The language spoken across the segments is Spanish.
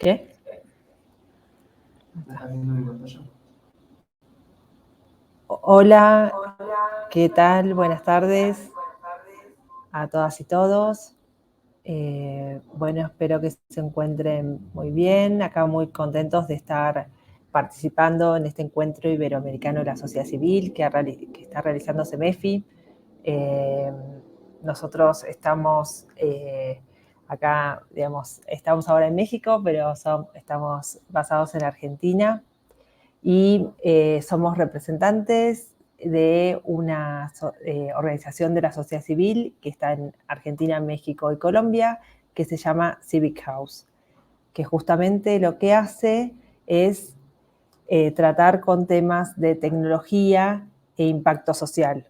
¿Qué? Hola, ¿qué tal? Buenas tardes a todas y todos. Bueno, espero que se encuentren muy bien. Acá muy contentos de estar participando en este encuentro iberoamericano de la sociedad civil que está realizando CEMEFI. Nosotros estamos acá, digamos, estamos ahora en México, pero estamos basados en Argentina y somos representantes de una organización de la sociedad civil que está en Argentina, México y Colombia, que se llama Civic House, que justamente lo que hace es tratar con temas de tecnología e impacto social.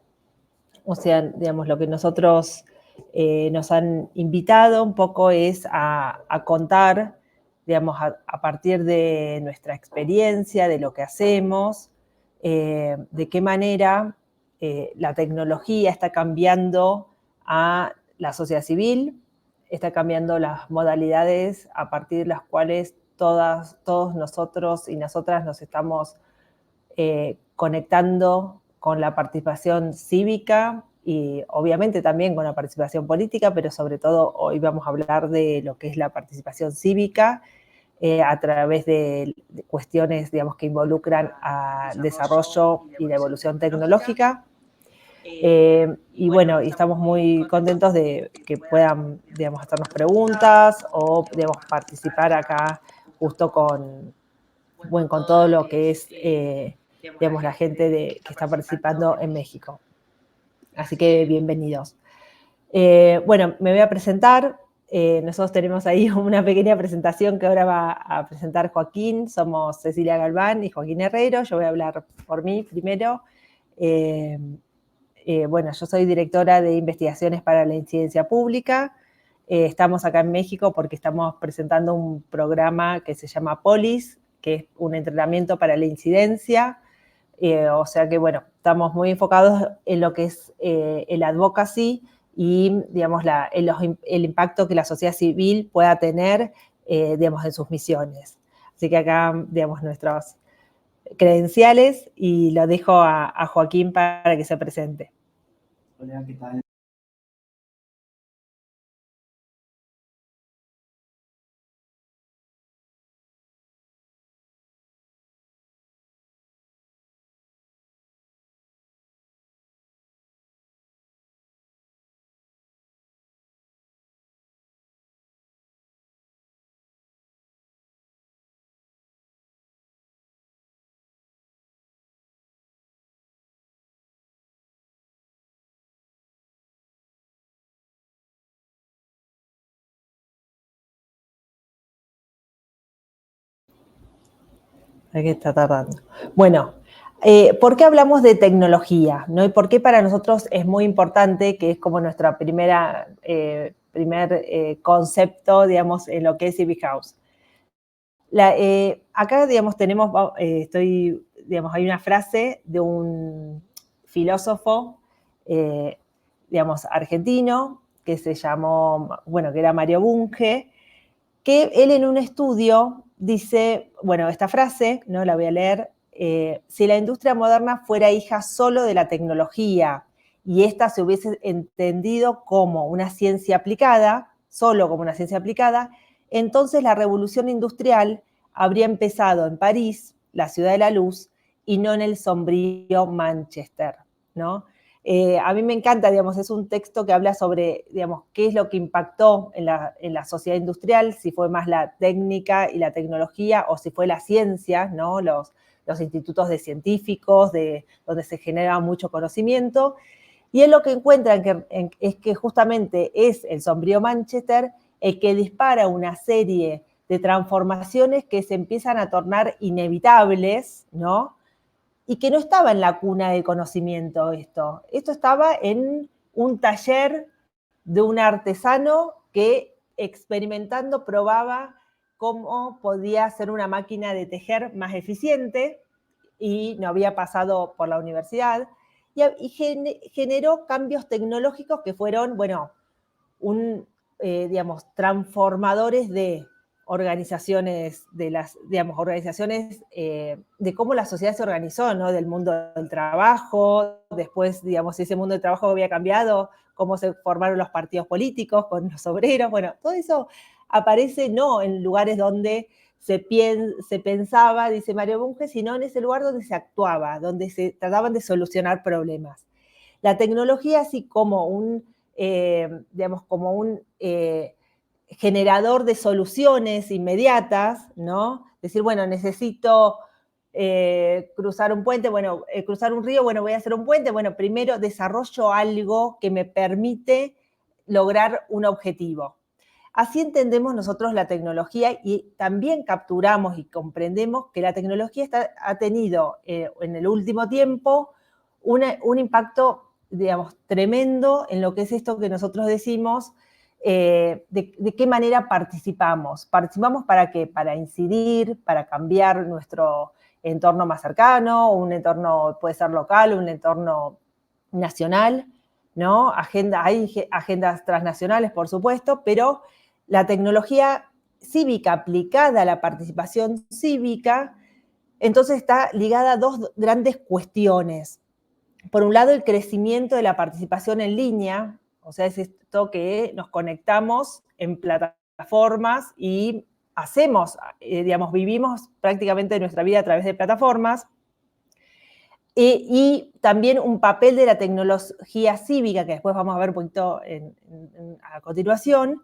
O sea, digamos, lo que nosotros nos han invitado un poco es a contar, digamos, a partir de nuestra experiencia, de lo que hacemos, de qué manera la tecnología está cambiando a la sociedad civil, está cambiando las modalidades a partir de las cuales todos nosotros y nosotras nos estamos conectando con la participación cívica y obviamente también con la participación política, pero sobre todo hoy vamos a hablar de lo que es la participación cívica a través de cuestiones, digamos, que involucran al desarrollo y la evolución tecnológica. Y bueno, y estamos muy contentos de que puedan, digamos, hacernos preguntas o, digamos, participar acá justo con todo lo que es, digamos, la gente que está participando en México. Así que bienvenidos. Bueno, me voy a presentar. Nosotros tenemos ahí una pequeña presentación que ahora va a presentar Joaquín. Somos Cecilia Galván y Joaquín Herrero. Yo voy a hablar por mí primero. Bueno, yo soy directora de investigaciones para la incidencia pública. Estamos acá en México porque estamos presentando un programa que se llama POLIS, que es un entrenamiento para la incidencia. O sea que, bueno, estamos muy enfocados en lo que es el advocacy y, digamos, el impacto que la sociedad civil pueda tener, digamos, en sus misiones. Así que acá, digamos, nuestros credenciales y lo dejo a Joaquín para que se presente. Hola, ¿qué tal? Aquí está tardando. Bueno, ¿por qué hablamos de tecnología? ¿No? Y por qué para nosotros es muy importante, que es como nuestra primer concepto, digamos, en lo que es Civic House. Acá, digamos, digamos, hay una frase de un filósofo, digamos, argentino, que se llamó, bueno, que era Mario Bunge, que él en un estudio dice, bueno, esta frase, ¿no? La voy a leer, si la industria moderna fuera hija solo de la tecnología y esta se hubiese entendido como una ciencia aplicada, solo como una ciencia aplicada, entonces la revolución industrial habría empezado en París, la ciudad de la luz, y no en el sombrío Manchester, ¿no? A mí me encanta, digamos, es un texto que habla sobre, digamos, qué es lo que impactó en la sociedad industrial, si fue más la técnica y la tecnología o si fue la ciencia, ¿no? Los institutos de científicos, donde se genera mucho conocimiento. Y él lo que encuentra es que justamente es el sombrío Manchester el que dispara una serie de transformaciones que se empiezan a tornar inevitables, ¿no? Y que no estaba en la cuna del conocimiento esto. Esto estaba en un taller de un artesano que experimentando probaba cómo podía hacer una máquina de tejer más eficiente y no había pasado por la universidad y generó cambios tecnológicos que fueron, bueno, digamos, transformadores de organizaciones organizaciones de cómo la sociedad se organizó, ¿no? Del mundo del trabajo, después, digamos, ese mundo del trabajo había cambiado, cómo se formaron los partidos políticos con los obreros, bueno, todo eso aparece no en lugares donde se pensaba, dice Mario Bunge, sino en ese lugar donde se actuaba, donde se trataban de solucionar problemas. La tecnología, así como un generador de soluciones inmediatas, ¿no? Decir, bueno, necesito cruzar un puente, bueno, cruzar un río, bueno, voy a hacer un puente, bueno, primero desarrollo algo que me permite lograr un objetivo. Así entendemos nosotros la tecnología y también capturamos y comprendemos que la tecnología ha tenido en el último tiempo un impacto, digamos, tremendo en lo que es esto que nosotros decimos, de qué manera participamos. ¿Participamos para qué? Para incidir, para cambiar nuestro entorno más cercano, un entorno puede ser local, un entorno nacional, ¿no? Hay agendas transnacionales, por supuesto, pero la tecnología cívica aplicada a la participación cívica, entonces está ligada a dos grandes cuestiones. Por un lado, el crecimiento de la participación en línea, o sea, es esto que nos conectamos en plataformas y vivimos prácticamente nuestra vida a través de plataformas, y también un papel de la tecnología cívica, que después vamos a ver un poquito a continuación.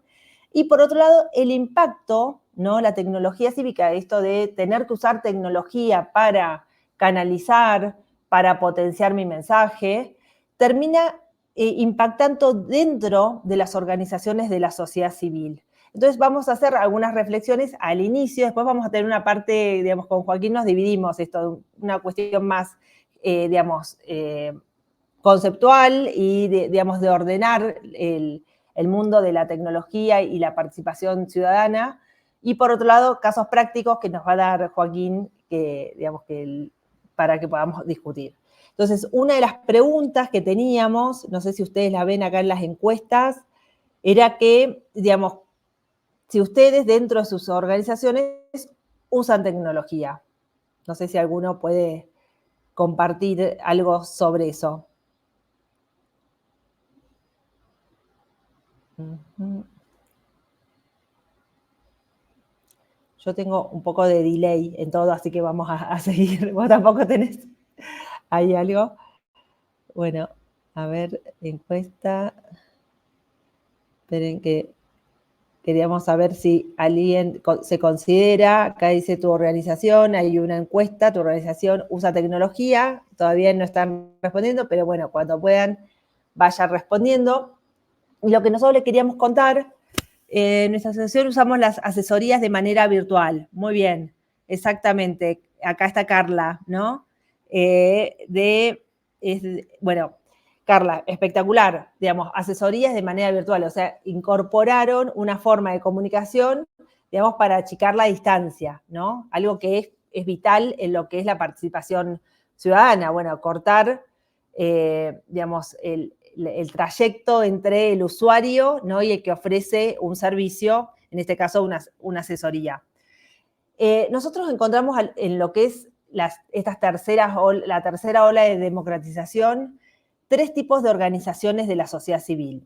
Y por otro lado, el impacto, ¿no? La tecnología cívica, esto de tener que usar tecnología para canalizar, para potenciar mi mensaje, termina impactando dentro de las organizaciones de la sociedad civil. Entonces vamos a hacer algunas reflexiones al inicio, después vamos a tener una parte, digamos, con Joaquín nos dividimos esto, una cuestión más, conceptual y, de ordenar el mundo de la tecnología y la participación ciudadana, y por otro lado, casos prácticos que nos va a dar Joaquín, para que podamos discutir. Entonces, una de las preguntas que teníamos, no sé si ustedes la ven acá en las encuestas, era que, digamos, si ustedes dentro de sus organizaciones usan tecnología. No sé si alguno puede compartir algo sobre eso. Yo tengo un poco de delay en todo, así que vamos a seguir. ¿Vos tampoco tenés ahí algo? Bueno, a ver, encuesta. Esperen que queríamos saber si alguien se considera, acá dice tu organización, hay una encuesta, tu organización usa tecnología, todavía no están respondiendo, pero bueno, cuando puedan, vayan respondiendo. Y lo que nosotros les queríamos contar, en nuestra asociación usamos las asesorías de manera virtual. Muy bien, exactamente. Acá está Carla, ¿no? Bueno, Carla, espectacular, digamos, asesorías de manera virtual, o sea, incorporaron una forma de comunicación, digamos, para achicar la distancia, ¿no? Algo que es vital en lo que es la participación ciudadana, bueno, cortar, digamos, el trayecto entre el usuario, ¿no? Y el que ofrece un servicio, en este caso una asesoría. Nosotros encontramos en lo que es la tercera ola de democratización, tres tipos de organizaciones de la sociedad civil.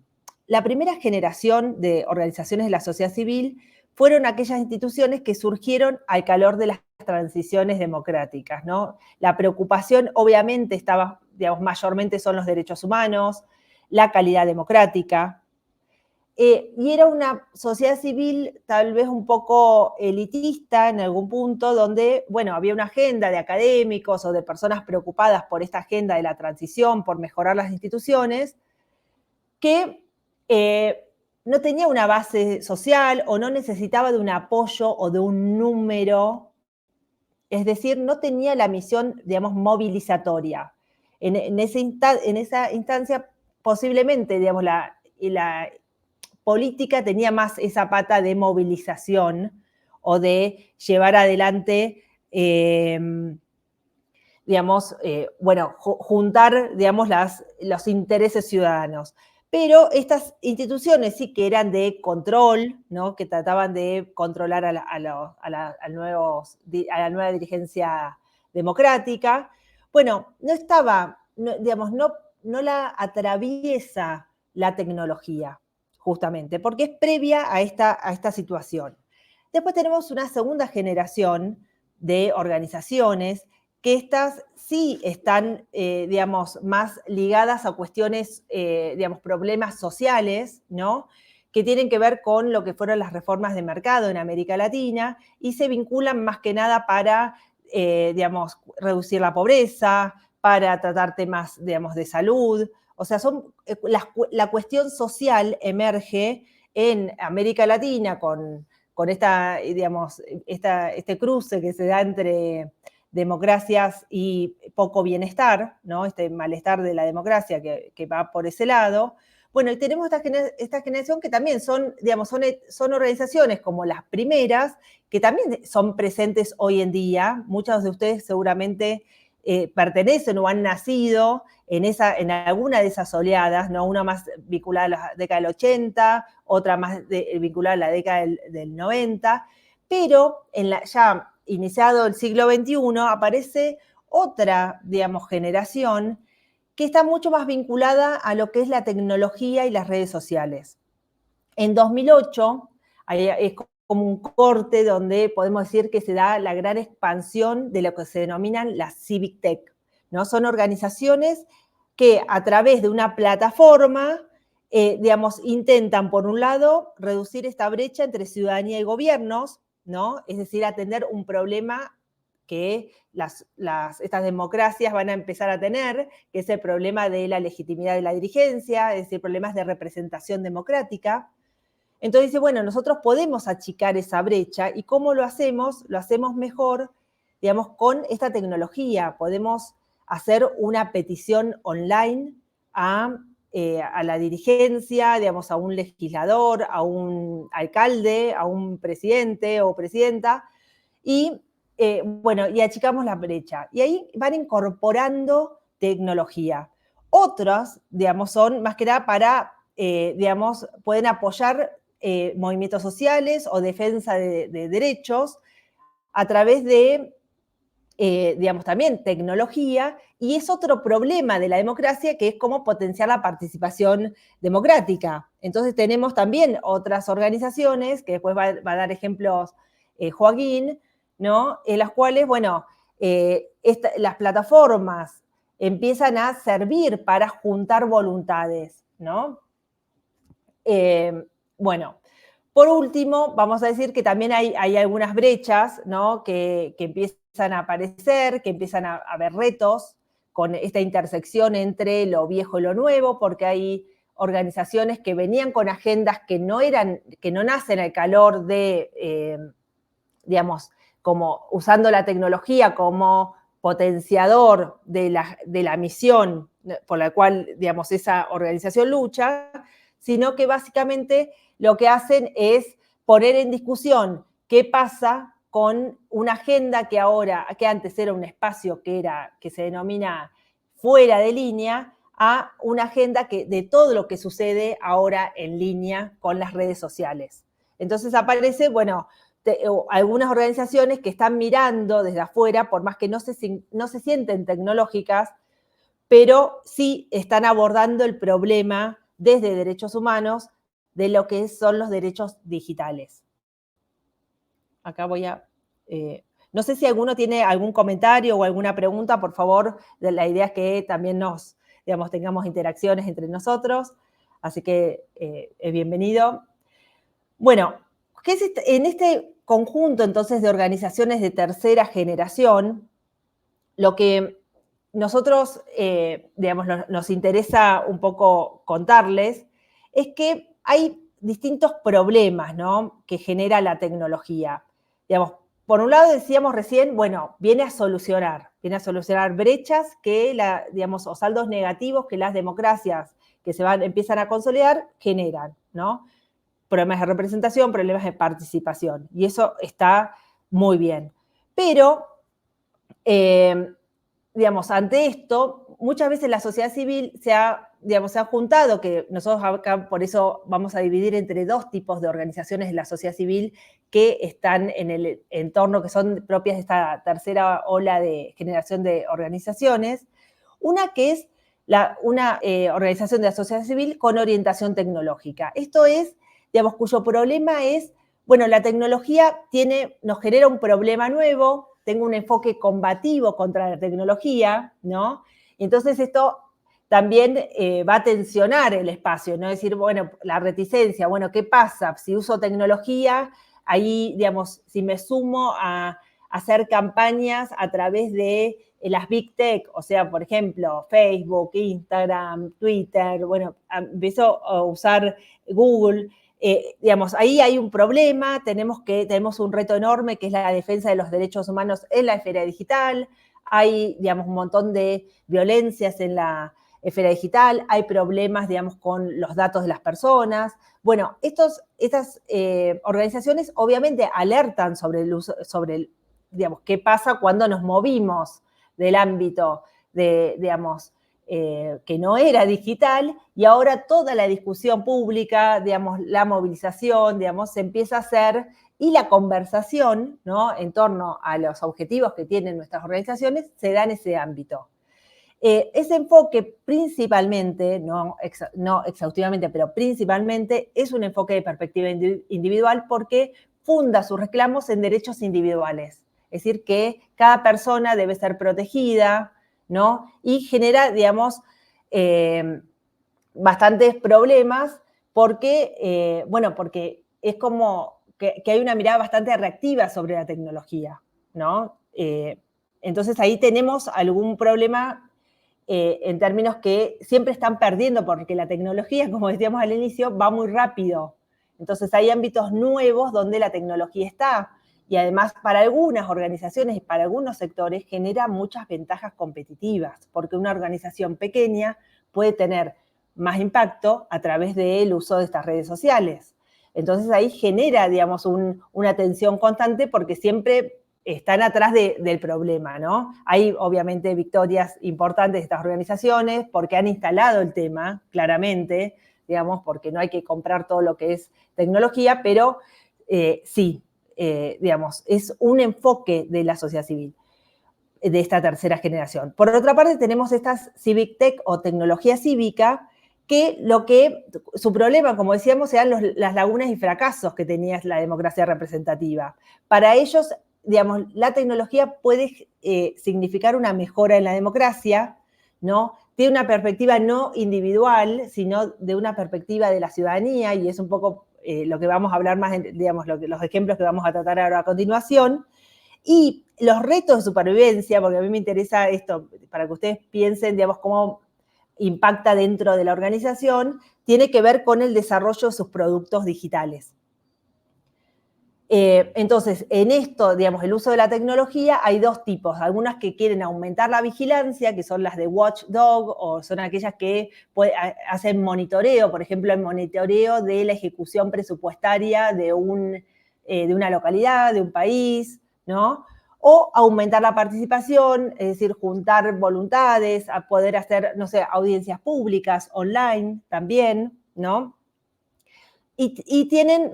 La primera generación de organizaciones de la sociedad civil fueron aquellas instituciones que surgieron al calor de las transiciones democráticas, ¿no? La preocupación obviamente estaba, digamos, mayormente son los derechos humanos, la calidad democrática, y era una sociedad civil tal vez un poco elitista en algún punto, donde, bueno, había una agenda de académicos o de personas preocupadas por esta agenda de la transición, por mejorar las instituciones, que no tenía una base social o no necesitaba de un apoyo o de un número, es decir, no tenía la misión, digamos, movilizatoria. En esa instancia, posiblemente, digamos, la política tenía más esa pata de movilización o de llevar adelante, juntar, digamos, los intereses ciudadanos. Pero estas instituciones sí que eran de control, ¿no? Que trataban de controlar a la nueva dirigencia democrática. Bueno, no estaba, no, digamos, no la atraviesa la tecnología, justamente, porque es previa a esta situación. Después tenemos una segunda generación de organizaciones que estas sí están, digamos, más ligadas a cuestiones, digamos, problemas sociales, ¿no? Que tienen que ver con lo que fueron las reformas de mercado en América Latina y se vinculan más que nada para, digamos, reducir la pobreza, para tratar temas, digamos, de salud. O sea, la cuestión social emerge en América Latina con esta, digamos, este cruce que se da entre democracias y poco bienestar, ¿no? Este malestar de la democracia que va por ese lado. Bueno, y tenemos esta generación que también son, digamos, son organizaciones como las primeras, que también son presentes hoy en día. Muchos de ustedes seguramente pertenecen o han nacido en alguna de esas oleadas, ¿no? Una más vinculada a la década del 80, otra más vinculada a la década del 90, pero ya iniciado el siglo XXI aparece otra, digamos, generación que está mucho más vinculada a lo que es la tecnología y las redes sociales. En 2008 es como un corte donde podemos decir que se da la gran expansión de lo que se denominan las civic tech, ¿no? Son organizaciones que a través de una plataforma, digamos, intentan, por un lado, reducir esta brecha entre ciudadanía y gobiernos, ¿no? Es decir, atender un problema que estas democracias van a empezar a tener, que es el problema de la legitimidad de la dirigencia, es decir, problemas de representación democrática. Entonces dice, bueno, nosotros podemos achicar esa brecha y ¿cómo lo hacemos? Lo hacemos mejor, digamos, con esta tecnología. Podemos hacer una petición online a la dirigencia, digamos, a un legislador, a un alcalde, a un presidente o presidenta, y bueno, y achicamos la brecha. Y ahí van incorporando tecnología. Otras, digamos, son más que nada para, digamos, pueden apoyar movimientos sociales o defensa de derechos a través de, digamos, también tecnología, y es otro problema de la democracia que es cómo potenciar la participación democrática. Entonces tenemos también otras organizaciones, que después va a dar ejemplos Joaquín, ¿no? En las cuales, bueno, las plataformas empiezan a servir para juntar voluntades, ¿no? Bueno, por último, vamos a decir que también hay algunas brechas, ¿no? que empiezan a aparecer, que empiezan a haber retos con esta intersección entre lo viejo y lo nuevo, porque hay organizaciones que venían con agendas que no nacen al calor de, digamos, como usando la tecnología como potenciador de la misión por la cual, digamos, esa organización lucha, sino que básicamente lo que hacen es poner en discusión qué pasa con una agenda que antes era un espacio que se denomina fuera de línea, a una agenda de todo lo que sucede ahora en línea con las redes sociales. Entonces aparece, bueno, algunas organizaciones que están mirando desde afuera, por más que no se sienten tecnológicas, pero sí están abordando el problema desde derechos humanos de lo que son los derechos digitales. Acá voy a... no sé si alguno tiene algún comentario o alguna pregunta, por favor. La idea es que también digamos, tengamos interacciones entre nosotros, así que bienvenido. Bueno, en este conjunto entonces de organizaciones de tercera generación, lo que nosotros, digamos, nos interesa un poco contarles es que hay distintos problemas, ¿no? Que genera la tecnología. Digamos, por un lado decíamos recién, bueno, viene a solucionar brechas digamos, o saldos negativos que las democracias que empiezan a consolidar generan, ¿no? Problemas de representación, problemas de participación, y eso está muy bien. Pero, digamos, ante esto, muchas veces la sociedad civil se ha se han juntado, que nosotros acá por eso vamos a dividir entre dos tipos de organizaciones de la sociedad civil que están en el entorno, que son propias de esta tercera ola de generación de organizaciones. Una que es una organización de la sociedad civil con orientación tecnológica. Esto es, cuyo problema es, bueno, la tecnología nos genera un problema nuevo, tengo un enfoque combativo contra la tecnología, ¿no? Entonces esto también va a tensionar el espacio, ¿no? Es decir, bueno, la reticencia, bueno, ¿qué pasa? Si uso tecnología, ahí, si me sumo a hacer campañas a través de las Big Tech, o sea, por ejemplo, Facebook, Instagram, Twitter, bueno, empiezo a usar Google, ahí hay un problema, tenemos un reto enorme que es la defensa de los derechos humanos en la esfera digital, hay, un montón de violencias en la esfera digital, hay problemas, con los datos de las personas. Bueno, estas organizaciones obviamente alertan sobre el uso, qué pasa cuando nos movimos del ámbito de, que no era digital, y ahora toda la discusión pública, la movilización, se empieza a hacer, y la conversación, ¿no?, en torno a los objetivos que tienen nuestras organizaciones, se da en ese ámbito. Ese enfoque principalmente, no exhaustivamente, pero principalmente, es un enfoque de perspectiva individual porque funda sus reclamos en derechos individuales. Es decir, que cada persona debe ser protegida, ¿no? Y genera, bastantes problemas porque, porque es como que hay una mirada bastante reactiva sobre la tecnología, ¿no? Entonces ahí tenemos algún problema en términos que siempre están perdiendo porque la tecnología, como decíamos al inicio, va muy rápido. Entonces hay ámbitos nuevos donde la tecnología está, y además para algunas organizaciones y para algunos sectores genera muchas ventajas competitivas, porque una organización pequeña puede tener más impacto a través del uso de estas redes sociales. Entonces ahí genera, una tensión constante porque siempre están atrás del problema, ¿no? Hay obviamente victorias importantes de estas organizaciones porque han instalado el tema, claramente, porque no hay que comprar todo lo que es tecnología, pero sí, es un enfoque de la sociedad civil, de esta tercera generación. Por otra parte, tenemos estas civic tech o tecnología cívica, que su problema, como decíamos, eran las lagunas y fracasos que tenía la democracia representativa. Para ellos, la tecnología puede significar una mejora en la democracia, ¿no? Tiene una perspectiva no individual, sino de una perspectiva de la ciudadanía, y es un poco lo que vamos a hablar más, los ejemplos que vamos a tratar ahora a continuación. Y los retos de supervivencia, porque a mí me interesa esto, para que ustedes piensen, cómo impacta dentro de la organización, tiene que ver con el desarrollo de sus productos digitales. Entonces, en esto, el uso de la tecnología, hay dos tipos. Algunas que quieren aumentar la vigilancia, que son las de watchdog, o son aquellas que hacen monitoreo, por ejemplo, el monitoreo de la ejecución presupuestaria de una localidad, de un país, ¿no? O aumentar la participación, es decir, juntar voluntades, a poder hacer, no sé, audiencias públicas online también, ¿no? Y tienen,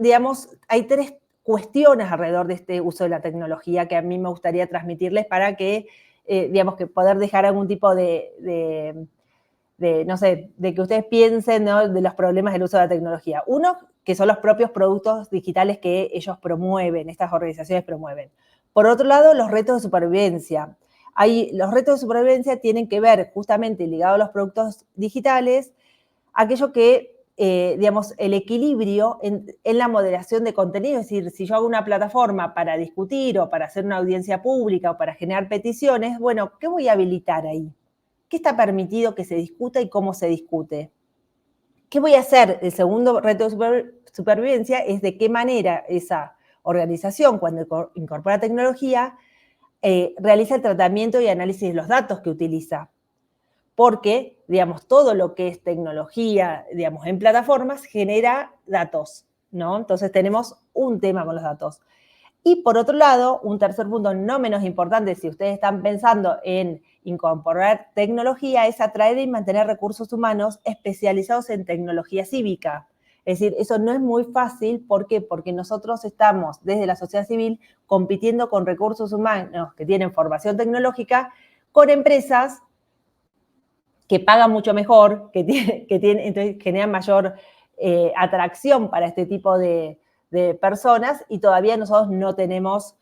hay tres cuestiones alrededor de este uso de la tecnología que a mí me gustaría transmitirles para que, que poder dejar algún tipo no sé, de que ustedes piensen, ¿no?, de los problemas del uso de la tecnología. Uno, que son los propios productos digitales que ellos promueven, estas organizaciones promueven. Por otro lado, los retos de supervivencia. Los retos de supervivencia tienen que ver, justamente ligado a los productos digitales, aquello que, el equilibrio en la moderación de contenido. Es decir, si yo hago una plataforma para discutir o para hacer una audiencia pública o para generar peticiones, bueno, ¿qué voy a habilitar ahí? ¿Qué está permitido que se discuta y cómo se discute? ¿Qué voy a hacer? El segundo reto de supervivencia es de qué manera esa organización, cuando incorpora tecnología, realiza el tratamiento y análisis de los datos que utiliza. Porque, todo lo que es tecnología, en plataformas, genera datos, ¿no? Entonces tenemos un tema con los datos. Y por otro lado, un tercer punto no menos importante, si ustedes están pensando en incorporar tecnología es atraer y mantener recursos humanos especializados en tecnología cívica. Es decir, eso no es muy fácil. ¿Por qué? Porque nosotros estamos, desde la sociedad civil, compitiendo con recursos humanos que tienen formación tecnológica, con empresas que pagan mucho mejor, entonces generan mayor atracción para este tipo de personas, y todavía nosotros no tenemos,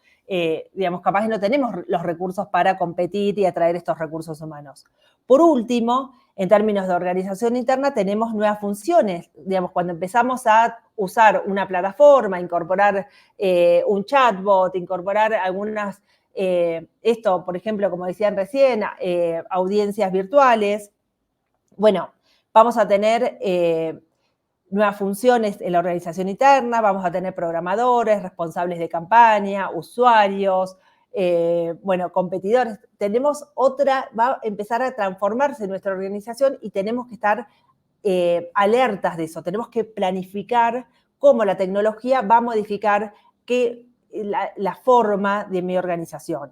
capaz que no tenemos los recursos para competir y atraer estos recursos humanos. Por último, en términos de organización interna, tenemos nuevas funciones. Cuando empezamos a usar una plataforma, incorporar un chatbot, incorporar algunas, esto, por ejemplo, como decían recién, audiencias virtuales. Bueno, vamos a tener nuevas funciones en la organización interna, vamos a tener programadores, responsables de campaña, usuarios, competidores. Va a empezar a transformarse nuestra organización y tenemos que estar alertas de eso. Tenemos que planificar cómo la tecnología va a modificar la forma de mi organización.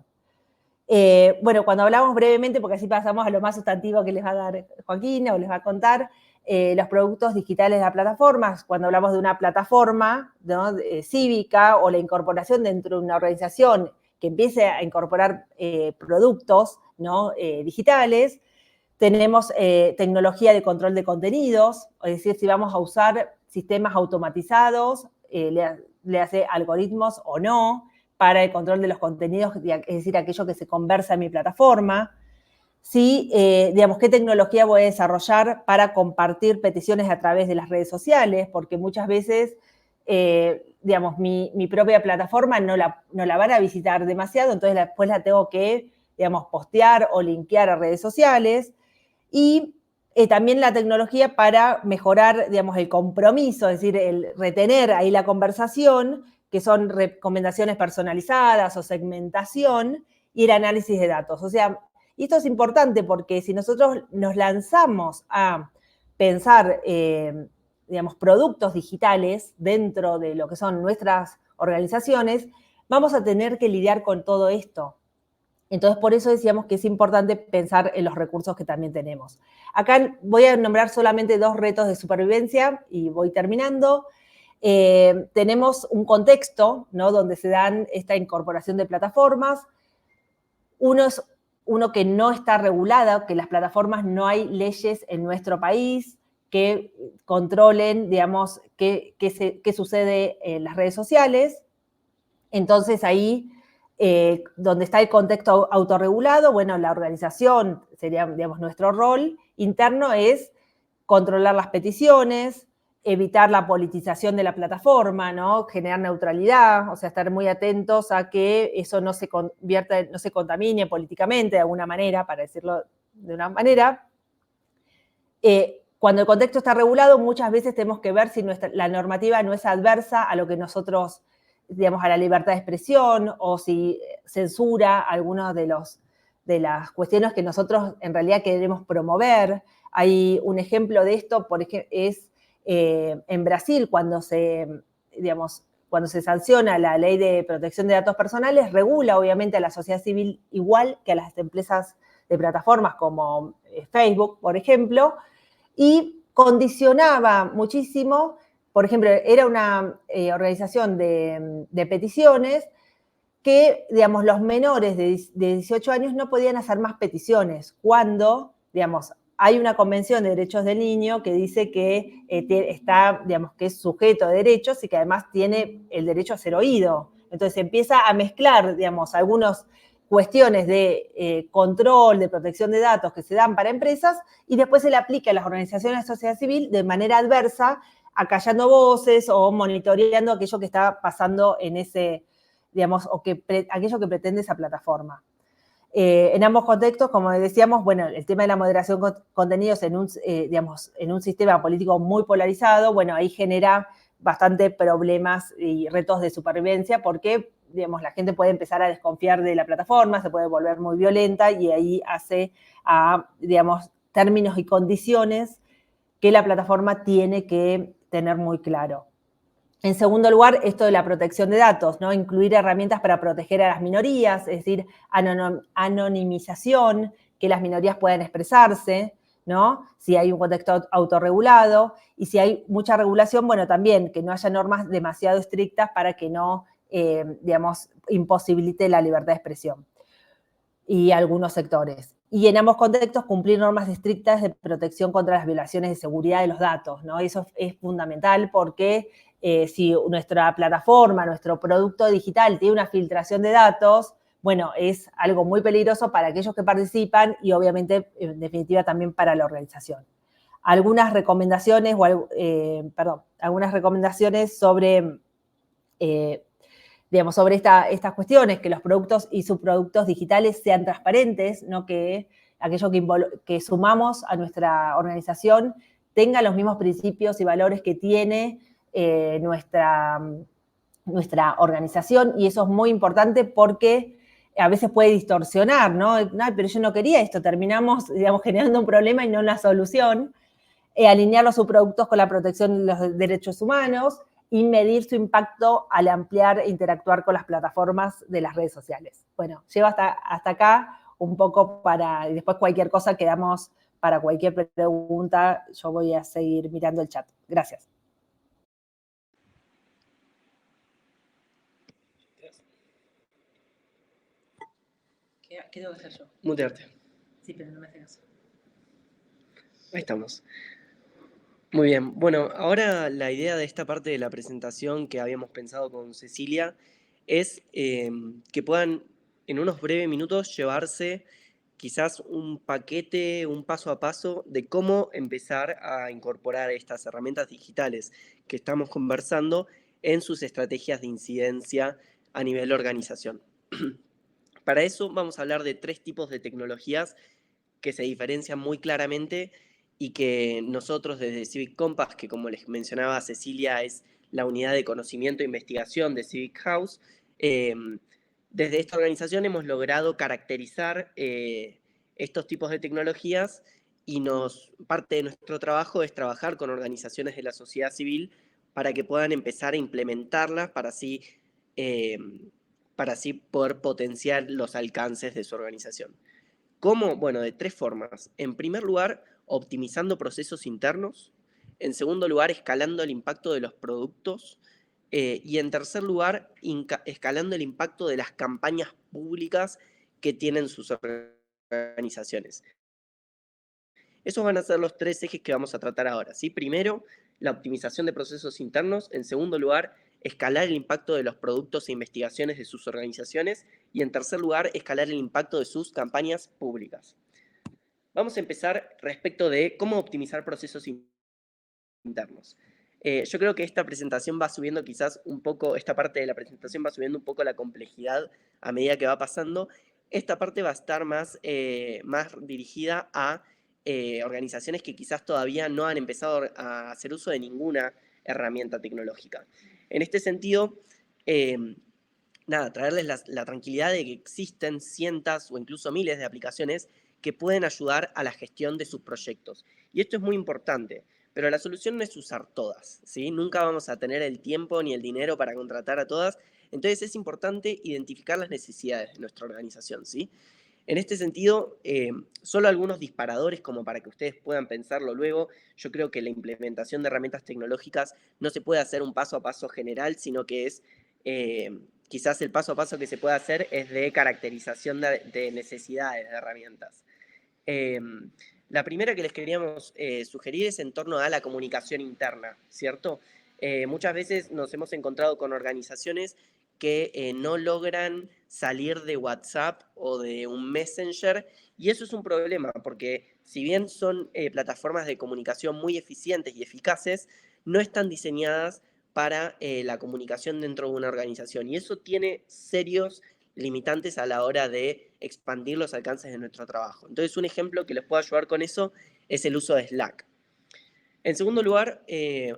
Cuando hablamos brevemente, porque así pasamos a lo más sustantivo que les va a dar Joaquín o les va a contar, los productos digitales de las plataformas. Cuando hablamos de una plataforma, ¿no?, cívica, o la incorporación dentro de una organización que empiece a incorporar productos, ¿no?, digitales, tenemos tecnología de control de contenidos, es decir, si vamos a usar sistemas automatizados, le hace algoritmos o no, para el control de los contenidos, es decir, aquello que se conversa en mi plataforma. Sí, qué tecnología voy a desarrollar para compartir peticiones a través de las redes sociales, porque muchas veces, mi propia plataforma no la van a visitar demasiado, entonces después la tengo que, postear o linkear a redes sociales. Y también la tecnología para mejorar, el compromiso, es decir, el retener ahí la conversación, que son recomendaciones personalizadas o segmentación, y el análisis de datos. O sea, y esto es importante porque si nosotros nos lanzamos a pensar, productos digitales dentro de lo que son nuestras organizaciones, vamos a tener que lidiar con todo esto. Entonces, por eso decíamos que es importante pensar en los recursos que también tenemos. Acá voy a nombrar solamente 2 retos de supervivencia y voy terminando. Tenemos un contexto, ¿no?, donde se dan esta incorporación de plataformas. Uno que no está regulado, que las plataformas no hay leyes en nuestro país que controlen, qué sucede en las redes sociales. Entonces, ahí, donde está el contexto autorregulado, bueno, la organización, sería, nuestro rol interno es controlar las peticiones, evitar la politización de la plataforma, ¿no?, generar neutralidad, o sea, estar muy atentos a que eso no se convierta, no se contamine políticamente de alguna manera, para decirlo de una manera. Cuando el contexto está regulado, muchas veces tenemos que ver si la normativa no es adversa a lo que nosotros, a la libertad de expresión, o si censura algunas de las cuestiones que nosotros en realidad queremos promover. Hay un ejemplo de esto, por ejemplo, es en Brasil, cuando se sanciona la ley de protección de datos personales, regula obviamente a la sociedad civil igual que a las empresas de plataformas como Facebook, por ejemplo, y condicionaba muchísimo. Por ejemplo, era una organización de peticiones que, los menores de 18 años no podían hacer más peticiones cuando, hay una convención de derechos del niño que dice que está, que es sujeto de derechos y que además tiene el derecho a ser oído. Entonces empieza a mezclar, algunas cuestiones de control, de protección de datos que se dan para empresas, y después se le aplica a las organizaciones de sociedad civil de manera adversa, acallando voces o monitoreando aquello que está pasando en ese, aquello que pretende esa plataforma. En ambos contextos, como decíamos, bueno, el tema de la moderación de contenidos en un sistema político muy polarizado, bueno, ahí genera bastante problemas y retos de supervivencia, porque, la gente puede empezar a desconfiar de la plataforma, se puede volver muy violenta, y ahí hace a, términos y condiciones que la plataforma tiene que tener muy claro. En segundo lugar, esto de la protección de datos, ¿no? Incluir herramientas para proteger a las minorías, es decir, anonimización, que las minorías puedan expresarse, ¿no? Si hay un contexto autorregulado, y si hay mucha regulación, bueno, también que no haya normas demasiado estrictas para que no, digamos, imposibilite la libertad de expresión y algunos sectores. Y en ambos contextos cumplir normas estrictas de protección contra las violaciones de seguridad de los datos, ¿no? Eso es fundamental porque si nuestra plataforma, nuestro producto digital tiene una filtración de datos, bueno, es algo muy peligroso para aquellos que participan y obviamente, en definitiva, también para la organización. Algunas recomendaciones, algunas recomendaciones sobre digamos, sobre estas cuestiones, que los productos y subproductos digitales sean transparentes, ¿no? Que aquello que sumamos a nuestra organización tenga los mismos principios y valores que tiene nuestra organización, y eso es muy importante porque a veces puede distorsionar, ¿no? No, pero yo no quería esto, terminamos, digamos, generando un problema y no una solución. Alinear los subproductos con la protección de los derechos humanos y medir su impacto al ampliar e interactuar con las plataformas de las redes sociales. Bueno, llevo hasta acá un poco y después cualquier cosa quedamos para cualquier pregunta, yo voy a seguir mirando el chat. Gracias. ¿Qué tengo que hacer yo? Mutearte. Sí, pero no me hace caso. Ahí estamos. Muy bien. Bueno, ahora la idea de esta parte de la presentación que habíamos pensado con Cecilia es que puedan en unos breves minutos llevarse quizás un paquete, un paso a paso de cómo empezar a incorporar estas herramientas digitales que estamos conversando en sus estrategias de incidencia a nivel organización. Para eso vamos a hablar de 3 tipos de tecnologías que se diferencian muy claramente y que nosotros desde Civic Compass, que como les mencionaba Cecilia, es la unidad de conocimiento e investigación de Civic House, desde esta organización hemos logrado caracterizar estos tipos de tecnologías y parte de nuestro trabajo es trabajar con organizaciones de la sociedad civil para que puedan empezar a implementarlas eh, para así poder potenciar los alcances de su organización. ¿Cómo? Bueno, de 3 formas. En primer lugar, optimizando procesos internos. En segundo lugar, escalando el impacto de los productos. Y en tercer lugar, escalando el impacto de las campañas públicas que tienen sus organizaciones. Esos van a ser los 3 ejes que vamos a tratar ahora, ¿sí? Primero, la optimización de procesos internos. En segundo lugar, escalar el impacto de los productos e investigaciones de sus organizaciones. Y en tercer lugar, escalar el impacto de sus campañas públicas. Vamos a empezar respecto de cómo optimizar procesos internos. Yo creo que esta presentación va subiendo quizás un poco, esta parte de la presentación va subiendo un poco la complejidad a medida que va pasando. Esta parte va a estar más dirigida a organizaciones que quizás todavía no han empezado a hacer uso de ninguna herramienta tecnológica. En este sentido, traerles la tranquilidad de que existen cientos o incluso miles de aplicaciones que pueden ayudar a la gestión de sus proyectos. Y esto es muy importante, pero la solución no es usar todas, ¿sí? Nunca vamos a tener el tiempo ni el dinero para contratar a todas, entonces es importante identificar las necesidades de nuestra organización, ¿sí? En este sentido, solo algunos disparadores como para que ustedes puedan pensarlo luego. Yo creo que la implementación de herramientas tecnológicas no se puede hacer un paso a paso general, sino que es quizás el paso a paso que se puede hacer es de caracterización de necesidades de herramientas. La primera que les queríamos sugerir es en torno a la comunicación interna, ¿cierto? Muchas veces nos hemos encontrado con organizaciones que no logran salir de WhatsApp o de un Messenger, y eso es un problema, porque si bien son plataformas de comunicación muy eficientes y eficaces, no están diseñadas para la comunicación dentro de una organización, y eso tiene serios limitantes a la hora de expandir los alcances de nuestro trabajo. Entonces, un ejemplo que les puede ayudar con eso es el uso de Slack. En segundo lugar,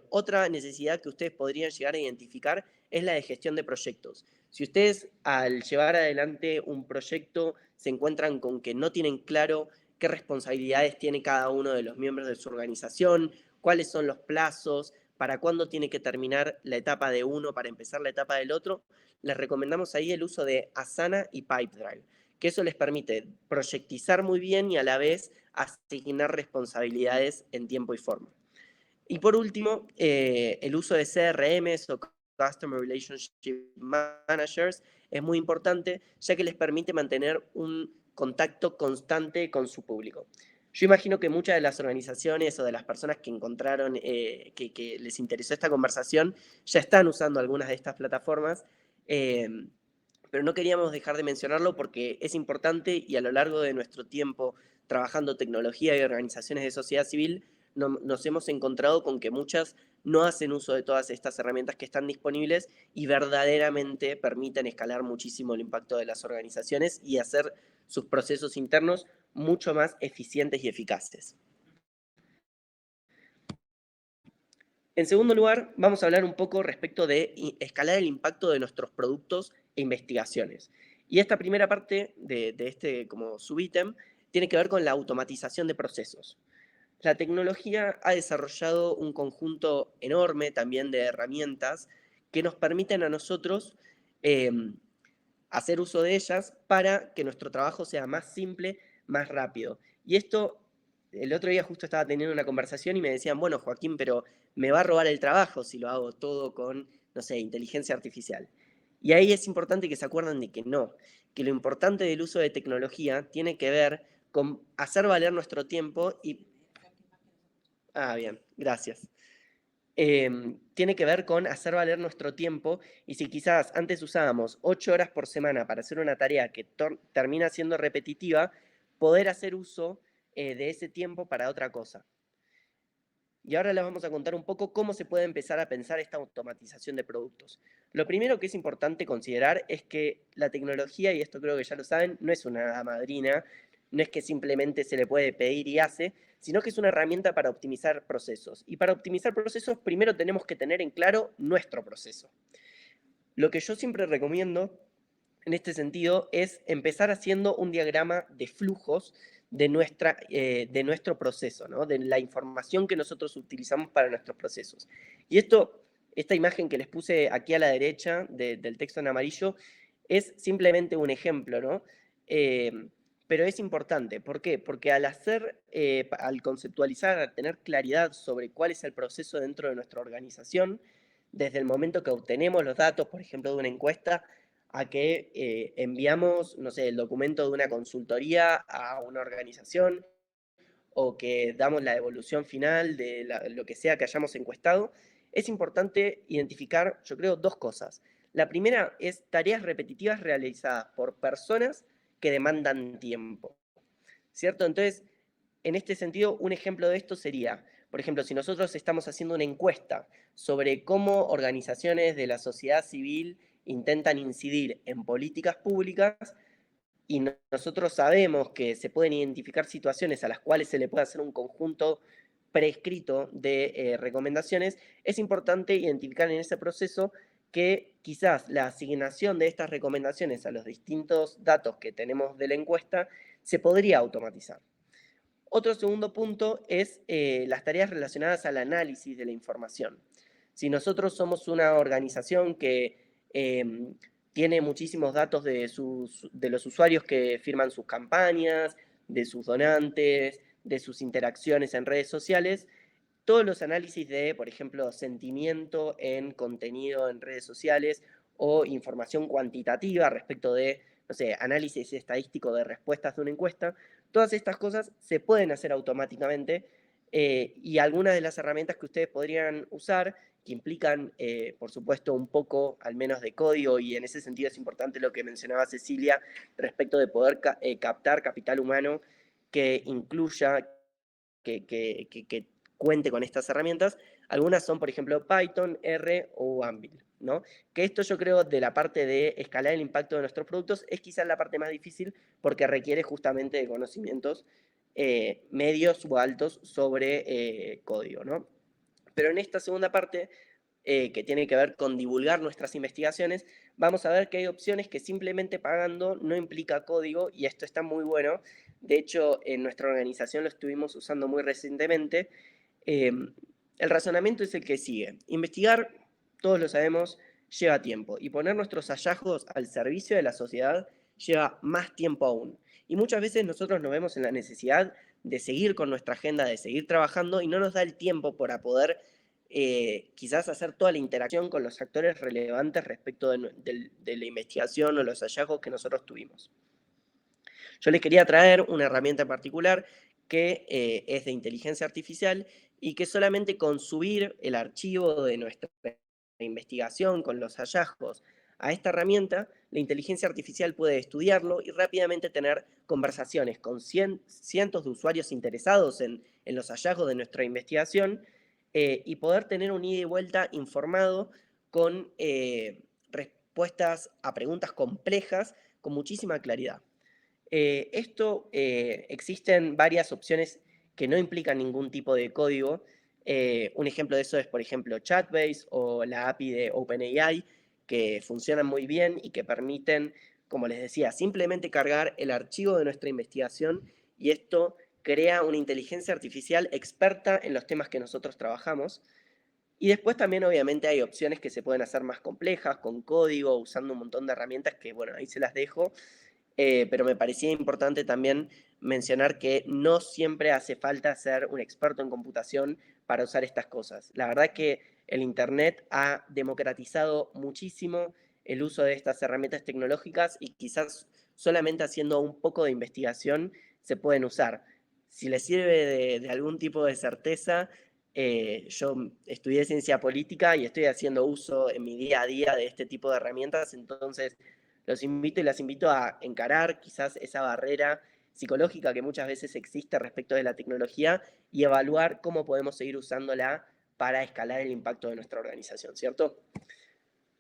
otra necesidad que ustedes podrían llegar a identificar es la de gestión de proyectos. Si ustedes al llevar adelante un proyecto se encuentran con que no tienen claro qué responsabilidades tiene cada uno de los miembros de su organización, cuáles son los plazos, para cuándo tiene que terminar la etapa de uno para empezar la etapa del otro, les recomendamos ahí el uso de Asana y Pipedrive, que eso les permite proyectizar muy bien y a la vez asignar responsabilidades en tiempo y forma. Y por último, el uso de CRMs o Customer Relationship Managers es muy importante, ya que les permite mantener un contacto constante con su público. Yo imagino que muchas de las organizaciones o de las personas que encontraron, que les interesó esta conversación, ya están usando algunas de estas plataformas, pero no queríamos dejar de mencionarlo porque es importante y a lo largo de nuestro tiempo trabajando tecnología y organizaciones de sociedad civil, nos hemos encontrado con que muchas no hacen uso de todas estas herramientas que están disponibles y verdaderamente permiten escalar muchísimo el impacto de las organizaciones y hacer sus procesos internos mucho más eficientes y eficaces. En segundo lugar, vamos a hablar un poco respecto de escalar el impacto de nuestros productos e investigaciones. Y esta primera parte de este como subítem tiene que ver con la automatización de procesos. La tecnología ha desarrollado un conjunto enorme también de herramientas que nos permiten a nosotros hacer uso de ellas para que nuestro trabajo sea más simple, más rápido. Y esto, el otro día justo estaba teniendo una conversación y me decían, bueno, Joaquín, pero me va a robar el trabajo si lo hago todo con, no sé, inteligencia artificial. Y ahí es importante que se acuerden de que no, que lo importante del uso de tecnología tiene que ver con hacer valer nuestro tiempo y... Ah, bien, gracias. Tiene que ver con hacer valer nuestro tiempo y si quizás antes usábamos 8 horas por semana para hacer una tarea que termina siendo repetitiva, poder hacer uso de ese tiempo para otra cosa. Y ahora les vamos a contar un poco cómo se puede empezar a pensar esta automatización de productos. Lo primero que es importante considerar es que la tecnología, y esto creo que ya lo saben, no es una hada madrina, no es que simplemente se le puede pedir y hace, sino que es una herramienta para optimizar procesos. Y para optimizar procesos, primero tenemos que tener en claro nuestro proceso. Lo que yo siempre recomiendo en este sentido es empezar haciendo un diagrama de flujos de nuestro proceso, ¿no? De la información que nosotros utilizamos para nuestros procesos. Y esta imagen que les puse aquí a la derecha del texto en amarillo es simplemente un ejemplo, ¿no? Pero es importante. ¿Por qué? Porque al conceptualizar, al tener claridad sobre cuál es el proceso dentro de nuestra organización, desde el momento que obtenemos los datos, por ejemplo, de una encuesta, a que enviamos, no sé, el documento de una consultoría a una organización o que damos la devolución final de lo que sea que hayamos encuestado, es importante identificar, yo creo, dos cosas. La primera es tareas repetitivas realizadas por personas que demandan tiempo, ¿cierto? Entonces, en este sentido, un ejemplo de esto sería, por ejemplo, si nosotros estamos haciendo una encuesta sobre cómo organizaciones de la sociedad civil intentan incidir en políticas públicas y nosotros sabemos que se pueden identificar situaciones a las cuales se le puede hacer un conjunto prescrito de recomendaciones, es importante identificar en ese proceso que quizás la asignación de estas recomendaciones a los distintos datos que tenemos de la encuesta se podría automatizar. Otro segundo punto es las tareas relacionadas al análisis de la información. Si nosotros somos una organización que tiene muchísimos datos de los usuarios que firman sus campañas, de sus donantes, de sus interacciones en redes sociales, todos los análisis de, por ejemplo, sentimiento en contenido en redes sociales o información cuantitativa respecto de, no sé, análisis estadístico de respuestas de una encuesta, todas estas cosas se pueden hacer automáticamente y algunas de las herramientas que ustedes podrían usar, que implican, por supuesto, un poco al menos de código, y en ese sentido es importante lo que mencionaba Cecilia respecto de poder captar capital humano que incluya, que cuente con estas herramientas. Algunas son, por ejemplo, Python, R o Anvil, ¿no? Que esto yo creo de la parte de escalar el impacto de nuestros productos es quizás la parte más difícil porque requiere justamente de conocimientos medios o altos sobre código, ¿no? Pero en esta segunda parte, que tiene que ver con divulgar nuestras investigaciones, vamos a ver que hay opciones que simplemente pagando no implica código, y esto está muy bueno. De hecho, en nuestra organización lo estuvimos usando muy recientemente. El razonamiento es el que sigue. Investigar, todos lo sabemos, lleva tiempo, y poner nuestros hallazgos al servicio de la sociedad lleva más tiempo aún. Y muchas veces nosotros nos vemos en la necesidad de seguir con nuestra agenda, de seguir trabajando y no nos da el tiempo para poder quizás hacer toda la interacción con los actores relevantes respecto de la investigación o los hallazgos que nosotros tuvimos. Yo les quería traer una herramienta en particular que es de inteligencia artificial y que solamente con subir el archivo de nuestra investigación con los hallazgos a esta herramienta, la inteligencia artificial puede estudiarlo y rápidamente tener conversaciones con cientos de usuarios interesados en los hallazgos de nuestra investigación y poder tener un ida y vuelta informado con respuestas a preguntas complejas con muchísima claridad. Existen varias opciones que no implican ningún tipo de código. Un ejemplo de eso es, por ejemplo, Chatbase o la API de OpenAI, que funcionan muy bien y que permiten, como les decía, simplemente cargar el archivo de nuestra investigación y esto crea una inteligencia artificial experta en los temas que nosotros trabajamos. Y después también obviamente hay opciones que se pueden hacer más complejas, con código, usando un montón de herramientas que, bueno, ahí se las dejo. Pero me parecía importante también mencionar que no siempre hace falta ser un experto en computación para usar estas cosas. La verdad que el Internet ha democratizado muchísimo el uso de estas herramientas tecnológicas y quizás solamente haciendo un poco de investigación se pueden usar. Si les sirve de algún tipo de certeza, yo estudié ciencia política y estoy haciendo uso en mi día a día de este tipo de herramientas, entonces los invito y las invito a encarar quizás esa barrera psicológica que muchas veces existe respecto de la tecnología y evaluar cómo podemos seguir usándola para escalar el impacto de nuestra organización, ¿cierto?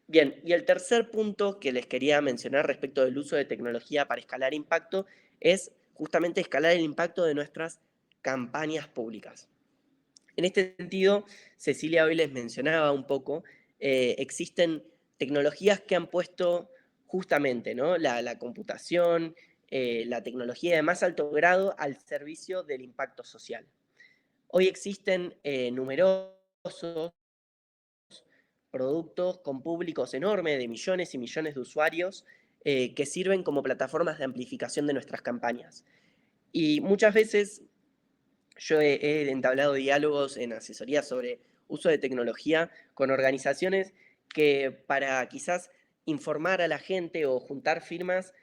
Bien, y el tercer punto que les quería mencionar respecto del uso de tecnología para escalar impacto es justamente escalar el impacto de nuestras campañas públicas. En este sentido, Cecilia hoy les mencionaba un poco, existen tecnologías que han puesto justamente, ¿no?, la computación, la tecnología de más alto grado al servicio del impacto social. Hoy existen numerosos productos con públicos enormes de millones y millones de usuarios que sirven como plataformas de amplificación de nuestras campañas. Y muchas veces yo he entablado diálogos en asesoría sobre uso de tecnología con organizaciones que para quizás informar a la gente o juntar firmas,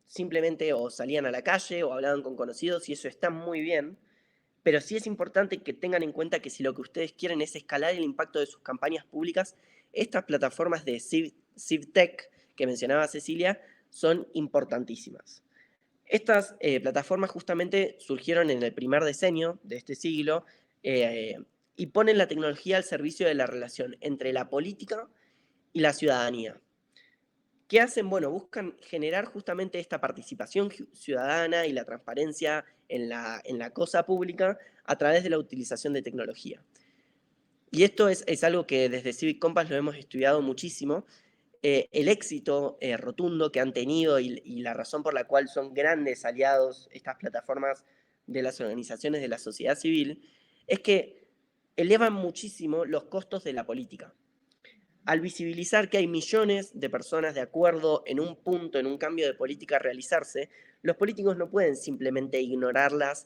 simplemente o salían a la calle o hablaban con conocidos y eso está muy bien, pero sí es importante que tengan en cuenta que si lo que ustedes quieren es escalar el impacto de sus campañas públicas, estas plataformas de CivTech que mencionaba Cecilia son importantísimas. Estas plataformas justamente surgieron en el primer decenio de este siglo eh, y ponen la tecnología al servicio de la relación entre la política y la ciudadanía. ¿Qué hacen? Bueno, buscan generar justamente esta participación ciudadana y la transparencia en la cosa pública a través de la utilización de tecnología. Y esto es algo que desde Civic Compass lo hemos estudiado muchísimo. El éxito rotundo que han tenido y la razón por la cual son grandes aliados estas plataformas de las organizaciones de la sociedad civil es que elevan muchísimo los costos de la política. Al visibilizar que hay millones de personas de acuerdo en un punto, en un cambio de política a realizarse, los políticos no pueden simplemente ignorarlas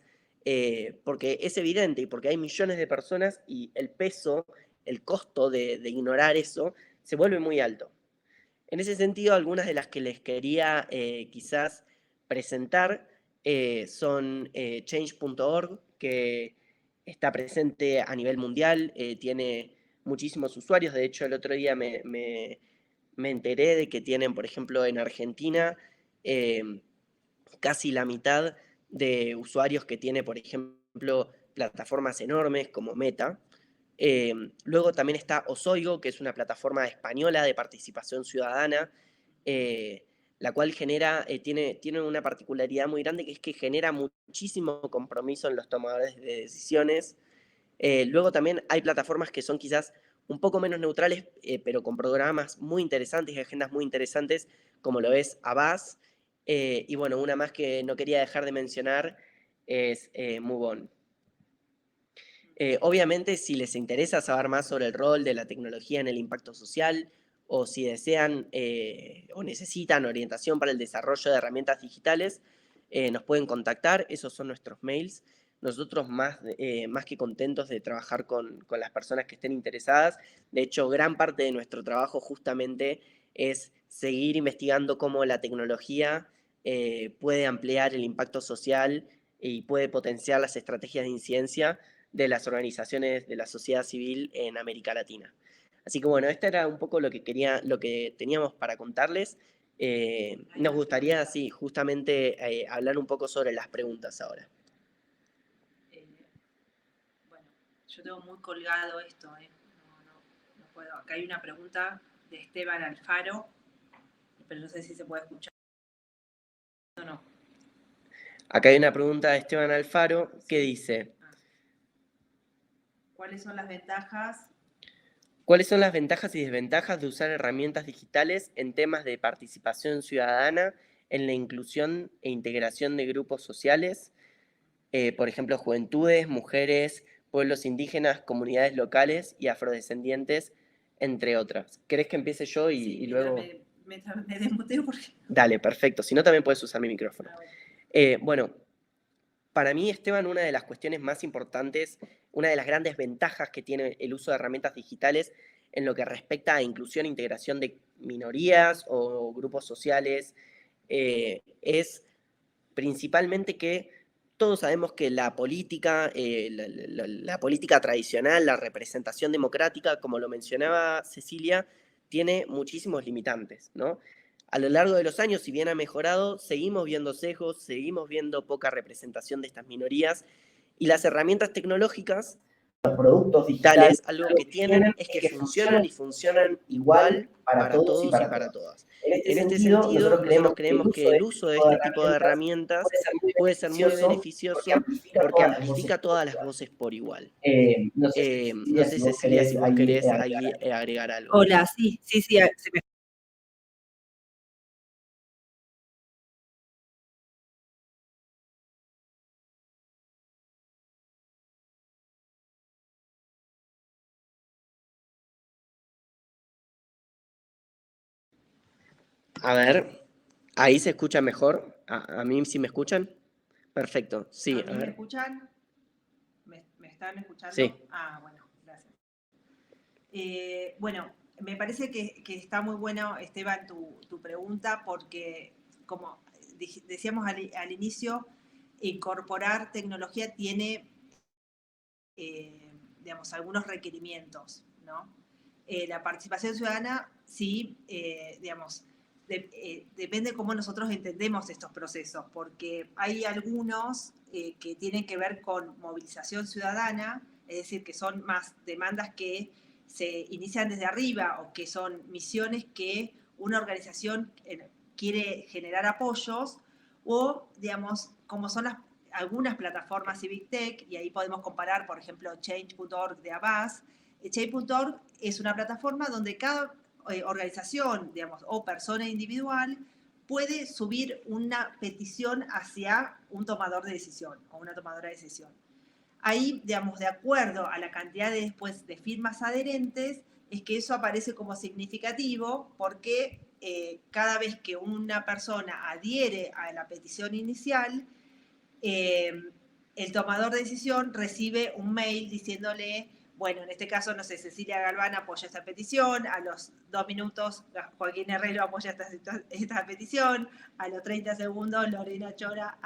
porque es evidente y porque hay millones de personas y el peso, el costo de ignorar eso se vuelve muy alto. En ese sentido, algunas de las que les quería quizás presentar son change.org, que está presente a nivel mundial, tiene muchísimos usuarios. De hecho, el otro día me enteré de que tienen, por ejemplo, en Argentina, casi la mitad de usuarios que tiene, por ejemplo, plataformas enormes como Meta. Luego también está Osoigo, que es una plataforma española de participación ciudadana, la cual tiene una particularidad muy grande, que es que genera muchísimo compromiso en los tomadores de decisiones. Luego también hay plataformas que son quizás un poco menos neutrales, pero con programas muy interesantes y agendas muy interesantes, como lo es Avaz. Y bueno, una más que no quería dejar de mencionar es MoveOn. Obviamente, si les interesa saber más sobre el rol de la tecnología en el impacto social o si desean o necesitan orientación para el desarrollo de herramientas digitales, nos pueden contactar, esos son nuestros mails. Nosotros más que contentos de trabajar con las personas que estén interesadas. De hecho, gran parte de nuestro trabajo justamente es seguir investigando cómo la tecnología puede ampliar el impacto social y puede potenciar las estrategias de incidencia de las organizaciones de la sociedad civil en América Latina. Así que bueno, esto era un poco lo que teníamos para contarles. Nos gustaría, sí, justamente hablar un poco sobre las preguntas ahora. Bueno, yo tengo muy colgado esto, no puedo. Acá hay una pregunta de Esteban Alfaro, pero no sé si se puede escuchar o no. Acá hay una pregunta de Esteban Alfaro que dice: ¿cuáles son las ventajas? ¿Cuáles son las ventajas y desventajas de usar herramientas digitales en temas de participación ciudadana, en la inclusión e integración de grupos sociales, por ejemplo, juventudes, mujeres, pueblos indígenas, comunidades locales y afrodescendientes, entre otras? ¿Querés que empiece yo y luego...? Me desmuteo porque... Dale, perfecto. Si no, también puedes usar mi micrófono. Bueno, para mí, Esteban, una de las cuestiones más importantes, una de las grandes ventajas que tiene el uso de herramientas digitales en lo que respecta a inclusión e integración de minorías o grupos sociales, es principalmente que todos sabemos que la política, la política tradicional, la representación democrática, como lo mencionaba Cecilia, tiene muchísimos limitantes, ¿no? A lo largo de los años, si bien ha mejorado, seguimos viendo sesgos, seguimos viendo poca representación de estas minorías, y las herramientas tecnológicas, Los productos digitales, digitales algo que tienen es que funcionan y funcionan igual para todos y para todas. En este sentido, nosotros creemos que el uso de este tipo de herramientas puede ser muy beneficioso porque amplifica todas las voces por igual. No sé, No sé, Cecilia, si vos querés ahí agregar algo. Hola, sí, se me... A ver, ahí se escucha mejor. ¿A mí sí me escuchan? Perfecto, sí, a ¿Me ver. escuchan? ¿Me están escuchando? Sí. Ah, bueno, gracias. Bueno, me parece que está muy bueno, Esteban, tu pregunta, porque como decíamos al inicio, incorporar tecnología tiene, digamos, algunos requerimientos, ¿no? La participación ciudadana, sí, digamos, depende cómo nosotros entendemos estos procesos, porque hay algunos que tienen que ver con movilización ciudadana, es decir, que son más demandas que se inician desde arriba o que son misiones que una organización quiere generar apoyos, o, digamos, como son algunas plataformas Civic Tech, y ahí podemos comparar, por ejemplo, Change.org de Abbas. Change.org es una plataforma donde cada organización, digamos, o persona individual puede subir una petición hacia un tomador de decisión o una tomadora de decisión. Ahí, digamos, de acuerdo a la cantidad de, después de firmas adherentes, es que eso aparece como significativo, porque cada vez que una persona adhiere a la petición inicial, el tomador de decisión recibe un mail diciéndole, bueno, en este caso, no sé, Cecilia Galván apoya esta petición, a los 2 minutos Joaquín Herrero apoya esta petición, a los 30 segundos Lorena Chora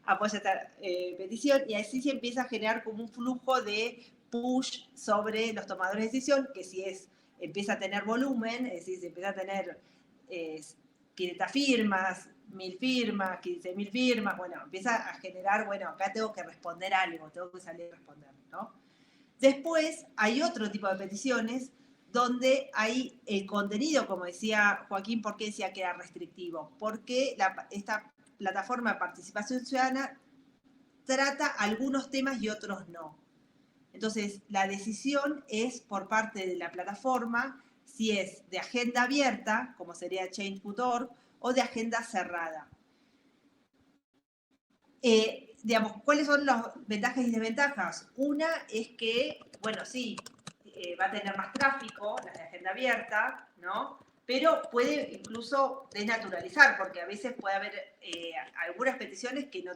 apoya esta petición, y así se empieza a generar como un flujo de push sobre los tomadores de decisión, que si empieza a tener volumen, es decir, si empieza a tener 500 firmas, 1000 firmas, 15.000 firmas, bueno, empieza a generar, bueno, acá tengo que responder algo, tengo que salir a responder, ¿no? Después hay otro tipo de peticiones donde hay el contenido, como decía Joaquín, ¿por qué decía que era restrictivo? Porque esta plataforma de participación ciudadana trata algunos temas y otros no. Entonces, la decisión es por parte de la plataforma si es de agenda abierta, como sería Change.org, o de agenda cerrada. Digamos, ¿cuáles son las ventajas y desventajas? Una es que, bueno, sí, va a tener más tráfico, las de agenda abierta, ¿no? Pero puede incluso desnaturalizar, porque a veces puede haber algunas peticiones que no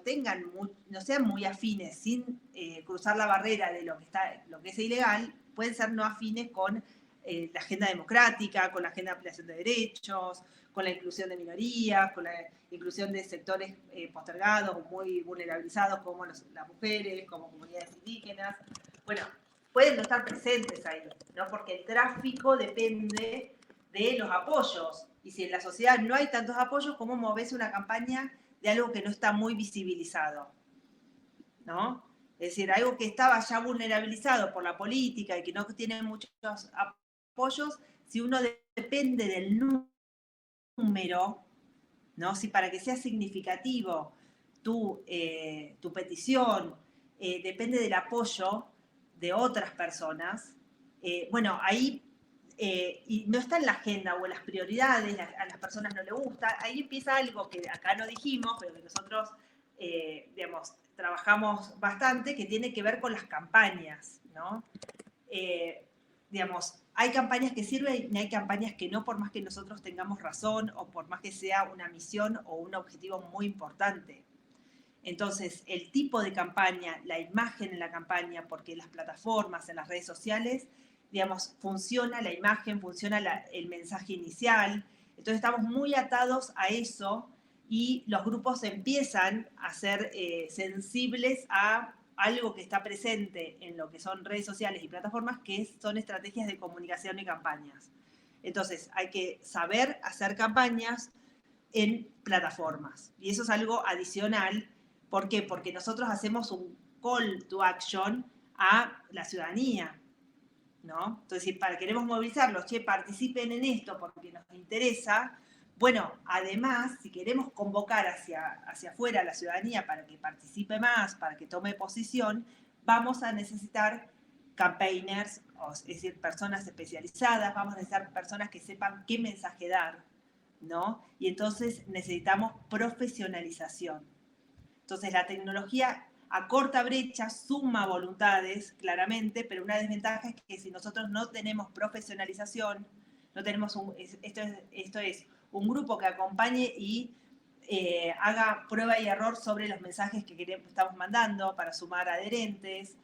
sean muy afines, sin cruzar la barrera de lo que es ilegal, pueden ser no afines con la agenda democrática, con la agenda de ampliación de derechos, con la inclusión de minorías, con la inclusión de sectores postergados o muy vulnerabilizados como las mujeres, como comunidades indígenas. Bueno, pueden no estar presentes ahí, ¿no? Porque el tráfico depende de los apoyos. Y si en la sociedad no hay tantos apoyos, ¿cómo moves una campaña de algo que no está muy visibilizado? ¿No? Es decir, algo que estaba ya vulnerabilizado por la política y que no tiene muchos apoyos, si uno depende del número, ¿no? Si para que sea significativo tu petición depende del apoyo de otras personas, bueno, ahí y no está en la agenda o en las prioridades, a las personas no les gusta, ahí empieza algo que acá no dijimos, pero que nosotros, digamos, trabajamos bastante, que tiene que ver con las campañas, ¿no? Digamos, hay campañas que sirven y hay campañas que no, por más que nosotros tengamos razón o por más que sea una misión o un objetivo muy importante. Entonces, el tipo de campaña, la imagen en la campaña, porque en las plataformas, en las redes sociales, digamos, funciona la imagen, funciona el mensaje inicial. Entonces, estamos muy atados a eso y los grupos empiezan a ser sensibles a algo que está presente en lo que son redes sociales y plataformas, que son estrategias de comunicación y campañas. Entonces, hay que saber hacer campañas en plataformas. Y eso es algo adicional. ¿Por qué? Porque nosotros hacemos un call to action a la ciudadanía, ¿no? Entonces, queremos movilizarlos, che, participen en esto porque nos interesa. Bueno, además, si queremos convocar hacia afuera a la ciudadanía para que participe más, para que tome posición, vamos a necesitar campaigners, es decir, personas especializadas, vamos a necesitar personas que sepan qué mensaje dar, ¿no? Y entonces necesitamos profesionalización. Entonces la tecnología acorta brechas, suma voluntades, claramente, pero una desventaja es que si nosotros no tenemos profesionalización, no tenemos esto es un grupo que acompañe y haga prueba y error sobre los mensajes que estamos mandando para sumar adherentes,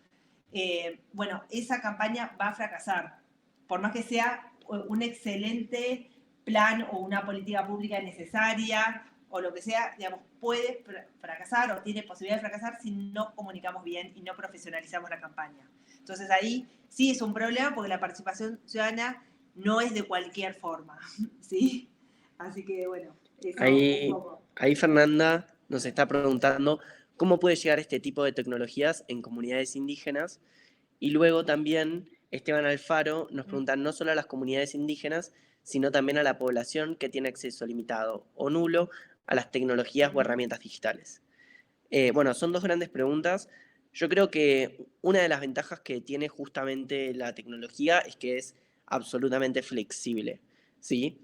bueno, esa campaña va a fracasar, por más que sea un excelente plan o una política pública necesaria o lo que sea, digamos, puede fracasar o tiene posibilidad de fracasar si no comunicamos bien y no profesionalizamos la campaña. Entonces ahí sí es un problema porque la participación ciudadana no es de cualquier forma, ¿sí? Así que bueno, eso un poco. Ahí Fernanda nos está preguntando cómo puede llegar este tipo de tecnologías en comunidades indígenas. Y luego también Esteban Alfaro nos pregunta no solo a las comunidades indígenas, sino también a la población que tiene acceso limitado o nulo a las tecnologías o herramientas digitales. Bueno, son dos grandes preguntas. Yo creo que una de las ventajas que tiene justamente la tecnología es que es absolutamente flexible, ¿sí?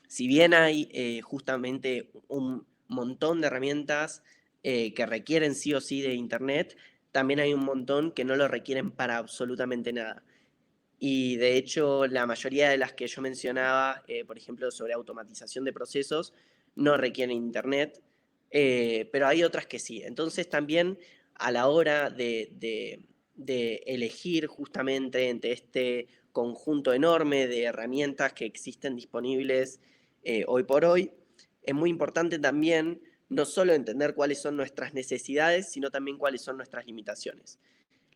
Si bien hay justamente un montón de herramientas que requieren sí o sí de Internet, también hay un montón que no lo requieren para absolutamente nada. Y de hecho, la mayoría de las que yo mencionaba, por ejemplo, sobre automatización de procesos, no requieren Internet, pero hay otras que sí. Entonces también a la hora de elegir justamente entre este conjunto enorme de herramientas que existen disponibles hoy por hoy, es muy importante también no solo entender cuáles son nuestras necesidades, sino también cuáles son nuestras limitaciones.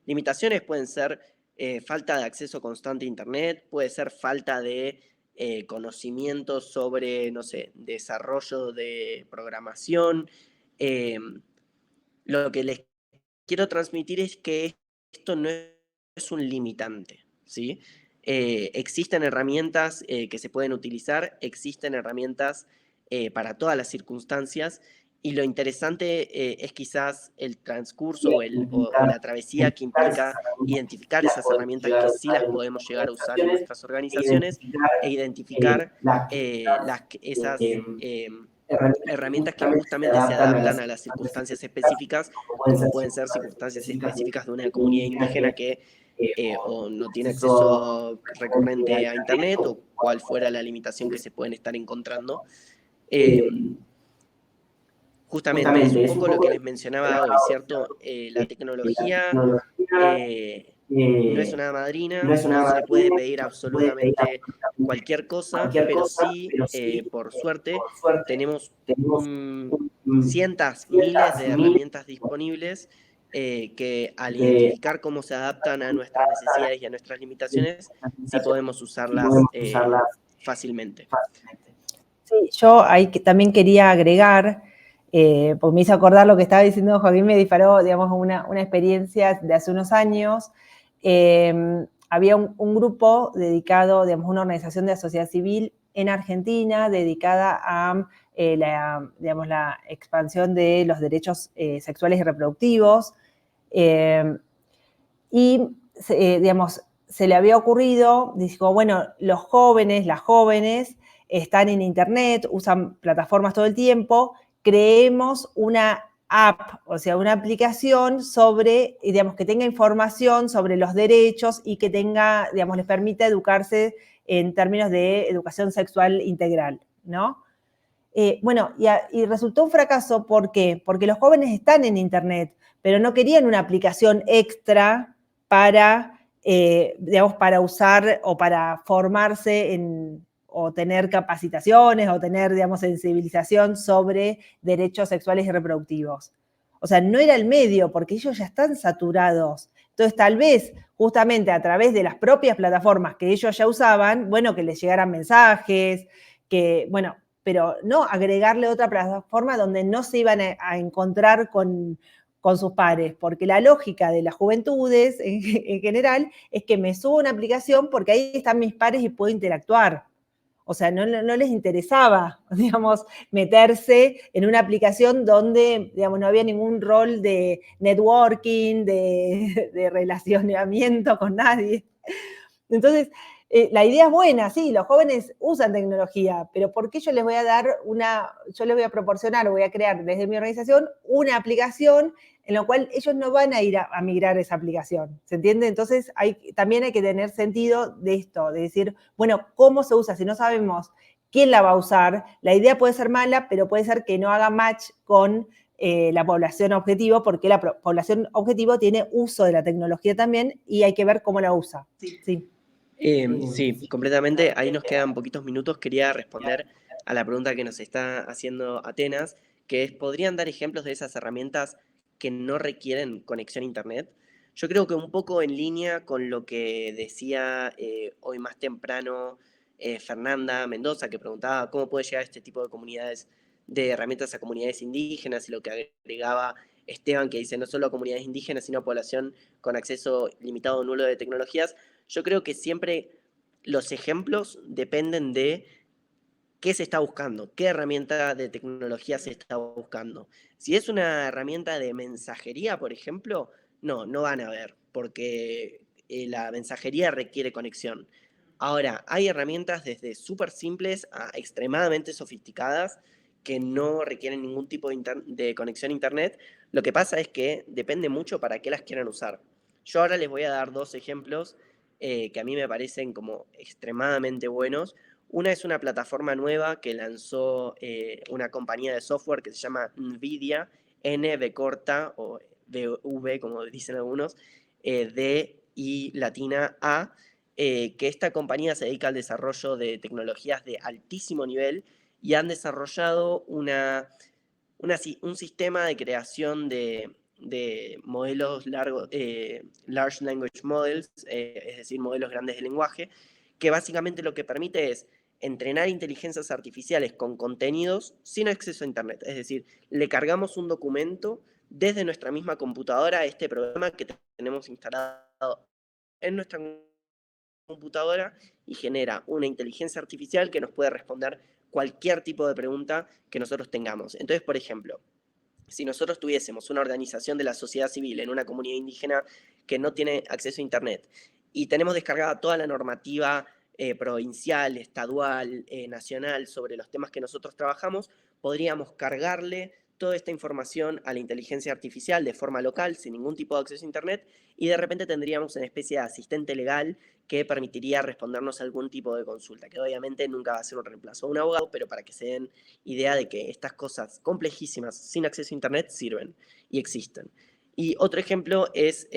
Limitaciones pueden ser falta de acceso constante a Internet, puede ser falta de conocimiento sobre, no sé, desarrollo de programación. Lo que les quiero transmitir es que esto no es un limitante, ¿sí? Existen herramientas que se pueden utilizar, existen herramientas para todas las circunstancias, y lo interesante es quizás el transcurso o la travesía que implica identificar esas herramientas que sí las podemos llegar a usar en nuestras organizaciones e identificar esas herramientas que justamente se adaptan a las circunstancias específicas, como pueden ser circunstancias específicas de una comunidad indígena que o no tiene acceso recurrente a Internet, o cuál fuera la limitación que se pueden estar encontrando. Justamente, es un poco lo que les mencionaba hoy, ¿cierto? La tecnología no es una madrina, no se le puede pedir absolutamente cualquier cosa, pero sí, por suerte, tenemos cientos, miles de herramientas disponibles que al identificar cómo se adaptan a nuestras necesidades y a nuestras limitaciones, sí podemos usarlas fácilmente. Sí, yo ahí también quería agregar, porque me hizo acordar lo que estaba diciendo Joaquín, me disparó, digamos, una experiencia de hace unos años. Había un grupo dedicado, digamos, una organización de la sociedad civil en Argentina dedicada a la expansión de los derechos sexuales y reproductivos. Digamos, se le había ocurrido, dijo, bueno, los jóvenes, las jóvenes están en Internet, usan plataformas todo el tiempo, creemos una app, o sea, una aplicación sobre, digamos, que tenga información sobre los derechos y que tenga, digamos, les permita educarse en términos de educación sexual integral, ¿no? Bueno, y resultó un fracaso, ¿por qué? Porque los jóvenes están en Internet, pero no querían una aplicación extra para, digamos, para usar o para formarse o tener capacitaciones o tener, digamos, sensibilización sobre derechos sexuales y reproductivos. O sea, no era el medio, porque ellos ya están saturados. Entonces, tal vez, justamente a través de las propias plataformas que ellos ya usaban, bueno, que les llegaran mensajes, que, bueno, pero no agregarle otra plataforma donde no se iban a encontrar con sus pares, porque la lógica de las juventudes en general es que me subo a una aplicación porque ahí están mis pares y puedo interactuar. O sea, no les interesaba, digamos, meterse en una aplicación donde, digamos, no había ningún rol de networking, de relacionamiento con nadie. Entonces, la idea es buena, sí, los jóvenes usan tecnología, pero ¿por qué yo les voy a dar yo les voy a proporcionar, voy a crear desde mi organización una aplicación en la cual ellos no van a ir a migrar esa aplicación? ¿Se entiende? Entonces, también hay que tener sentido de esto, de decir, bueno, ¿cómo se usa? Si no sabemos quién la va a usar, la idea puede ser mala, pero puede ser que no haga match con la población objetivo, porque la población objetivo tiene uso de la tecnología también y hay que ver cómo la usa. Sí. Sí, completamente. Ahí nos quedan poquitos minutos. Quería responder a la pregunta que nos está haciendo Atenas, que es, ¿podrían dar ejemplos de esas herramientas que no requieren conexión a Internet? Yo creo que un poco en línea con lo que decía hoy más temprano Fernanda Mendoza, que preguntaba cómo puede llegar este tipo de comunidades, de herramientas a comunidades indígenas, y lo que agregaba Esteban, que dice no solo a comunidades indígenas, sino a población con acceso limitado o nulo de tecnologías. Yo creo que siempre los ejemplos dependen de qué se está buscando, qué herramienta de tecnología se está buscando. Si es una herramienta de mensajería, por ejemplo, no van a ver, porque la mensajería requiere conexión. Ahora, hay herramientas desde súper simples a extremadamente sofisticadas que no requieren ningún tipo de conexión a Internet. Lo que pasa es que depende mucho para qué las quieran usar. Yo ahora les voy a dar dos ejemplos que a mí me parecen como extremadamente buenos. Una es una plataforma nueva que lanzó una compañía de software que se llama NVIDIA, NV corta o DV, como dicen algunos, D I latina A, que esta compañía se dedica al desarrollo de tecnologías de altísimo nivel y han desarrollado un sistema de creación de modelos large language models, es decir, modelos grandes de lenguaje, que básicamente lo que permite es entrenar inteligencias artificiales con contenidos sin acceso a Internet. Es decir, le cargamos un documento desde nuestra misma computadora a este programa que tenemos instalado en nuestra computadora y genera una inteligencia artificial que nos puede responder cualquier tipo de pregunta que nosotros tengamos. Entonces, por ejemplo, si nosotros tuviésemos una organización de la sociedad civil en una comunidad indígena que no tiene acceso a Internet y tenemos descargada toda la normativa provincial, estadual, nacional, sobre los temas que nosotros trabajamos, podríamos cargarle toda esta información a la inteligencia artificial de forma local, sin ningún tipo de acceso a Internet, y de repente tendríamos una especie de asistente legal que permitiría respondernos a algún tipo de consulta, que obviamente nunca va a ser un reemplazo a un abogado, pero para que se den idea de que estas cosas complejísimas sin acceso a Internet sirven y existen. Y otro ejemplo es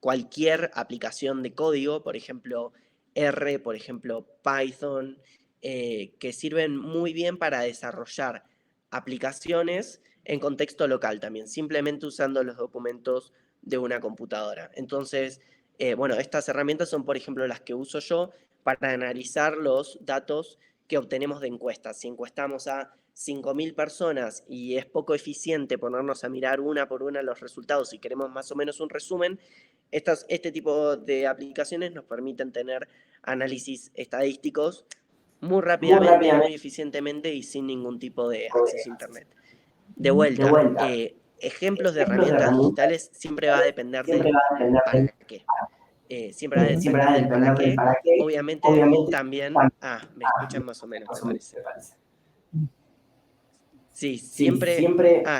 cualquier aplicación de código, por ejemplo R, por ejemplo Python, que sirven muy bien para desarrollar aplicaciones en contexto local también, simplemente usando los documentos de una computadora. Entonces, bueno, estas herramientas son, por ejemplo, las que uso yo para analizar los datos que obtenemos de encuestas. Si encuestamos a 5.000 personas y es poco eficiente ponernos a mirar una por una los resultados y queremos más o menos un resumen, este tipo de aplicaciones nos permiten tener análisis estadísticos muy rápidamente, muy eficientemente y sin ningún tipo de acceso a Internet. De vuelta, ejemplos de herramientas digitales siempre va a depender del para qué. Siempre va a depender del para qué. Obviamente también... me escuchan más o menos, me parece. Sí, siempre...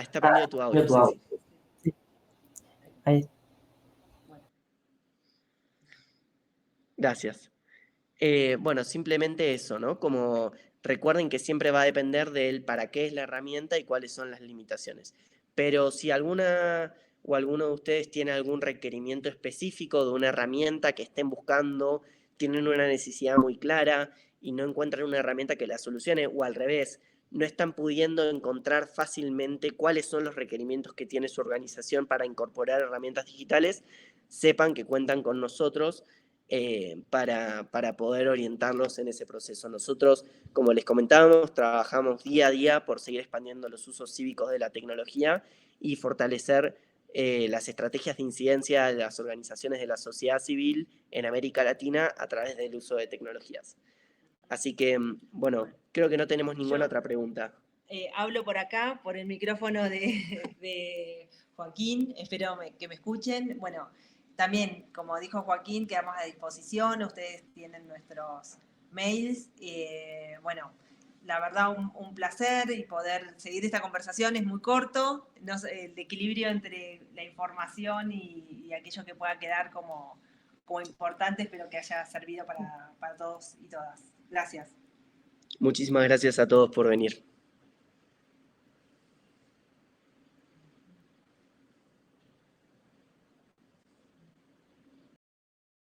está prendido tu audio, Ceci. Ahí. Gracias. Bueno, simplemente eso, ¿no? Como recuerden que siempre va a depender del para qué es la herramienta y cuáles son las limitaciones. Pero si alguna o alguno de ustedes tiene algún requerimiento específico de una herramienta que estén buscando, tienen una necesidad muy clara y no encuentran una herramienta que la solucione, o al revés, no están pudiendo encontrar fácilmente cuáles son los requerimientos que tiene su organización para incorporar herramientas digitales, sepan que cuentan con nosotros para poder orientarlos en ese proceso. Nosotros, como les comentábamos, trabajamos día a día por seguir expandiendo los usos cívicos de la tecnología y fortalecer las estrategias de incidencia de las organizaciones de la sociedad civil en América Latina a través del uso de tecnologías. Así que, bueno, creo que no tenemos ninguna otra pregunta. Hablo por acá, por el micrófono de Joaquín, espero que me escuchen. Bueno, también, como dijo Joaquín, quedamos a disposición, ustedes tienen nuestros mails. Bueno, la verdad un placer y poder seguir esta conversación, es muy corto, el equilibrio entre la información y aquello que pueda quedar como importante, espero que haya servido para todos y todas. Gracias. Muchísimas gracias a todos por venir.